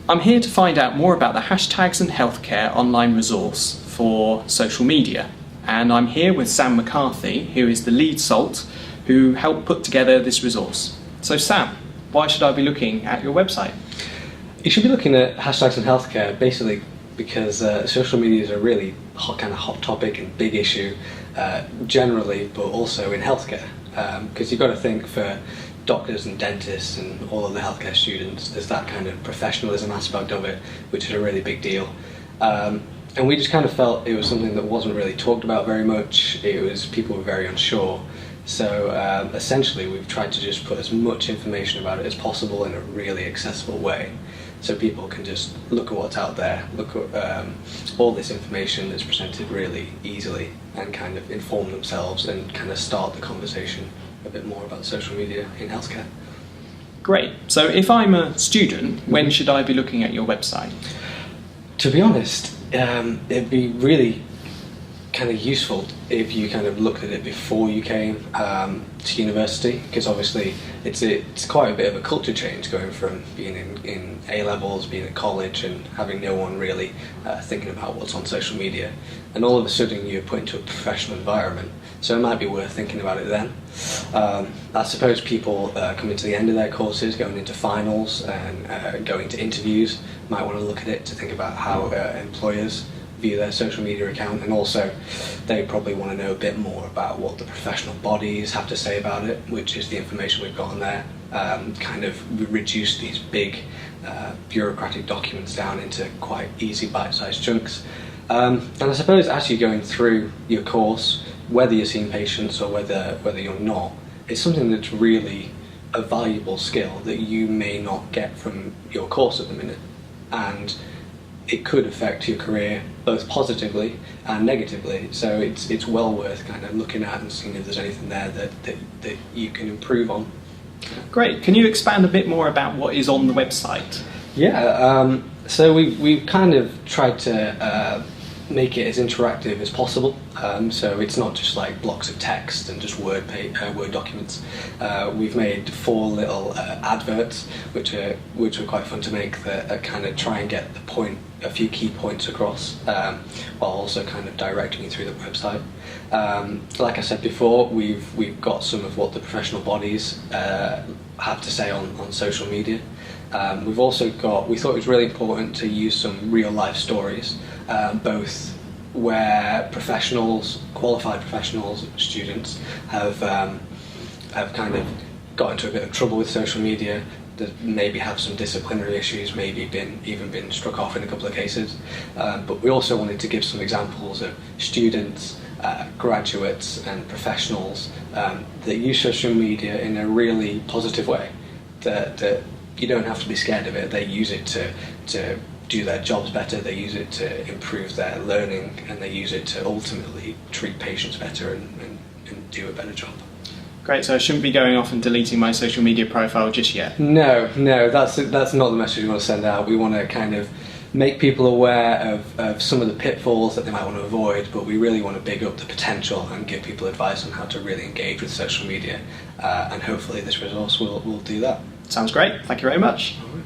I'm here to find out more about the Hashtags and Healthcare online resource for social media. And I'm here with Sam McCarthy, who is the lead SALT, who helped put together this resource. So Sam, why should I be looking at your website? You should be looking at hashtags in healthcare basically because social media is a really hot topic and big issue generally, but also in healthcare. Because you've got to think for doctors and dentists and all of the healthcare students, there's that kind of professionalism aspect of it, which is a really big deal. And we just kind of felt it was something that wasn't really talked about very much. People were very unsure. So essentially we've tried to just put as much information about it as possible in a really accessible way, so people can just look at what's out there, look at all this information that's presented really easily and kind of inform themselves and kind of start the conversation a bit more about social media in healthcare. Great. So if I'm a student, when should I be looking at your website? To be honest, it'd be really kind of useful if you kind of looked at it before you came to university, because obviously it's quite a bit of a culture change going from being in A-levels, being at college and having no one really thinking about what's on social media, and all of a sudden you're put into a professional environment, so it might be worth thinking about it then. I suppose people coming to the end of their courses, going into finals and going to interviews might want to look at it to think about how employers view their social media account, and also they probably want to know a bit more about what the professional bodies have to say about it, which is the information we've got on there. Kind of reduce these big bureaucratic documents down into quite easy bite-sized chunks. And I suppose as you're going through your course, whether you're seeing patients or whether you're not, it's something that's really a valuable skill that you may not get from your course at the minute, and it could affect your career both positively and negatively, so it's well worth kind of looking at and seeing if there's anything there that you can improve on. Great. Can you expand a bit more about what is on the website? Yeah, so we've kind of tried to make it as interactive as possible, so it's not just like blocks of text and just Word documents. We've made 4 little adverts which are quite fun to make, that kind of try and get a few key points across, while also kind of directing you through the website. Like I said before, we've got some of what the professional bodies have to say on social media. We've also we thought it was really important to use some real life stories, both where qualified professionals, students have kind of got into a bit of trouble with social media, that maybe have some disciplinary issues, maybe even been struck off in a couple of cases. But we also wanted to give some examples of students, graduates and professionals that use social media in a really positive way, that you don't have to be scared of it. They use it to do their jobs better, they use it to improve their learning, and they use it to ultimately treat patients better and do a better job. Great, so I shouldn't be going off and deleting my social media profile just yet? No, that's not the message we want to send out. We want to kind of make people aware of some of the pitfalls that they might want to avoid, but we really want to big up the potential and give people advice on how to really engage with social media, and hopefully this resource will do that. Sounds great, thank you very much. All right.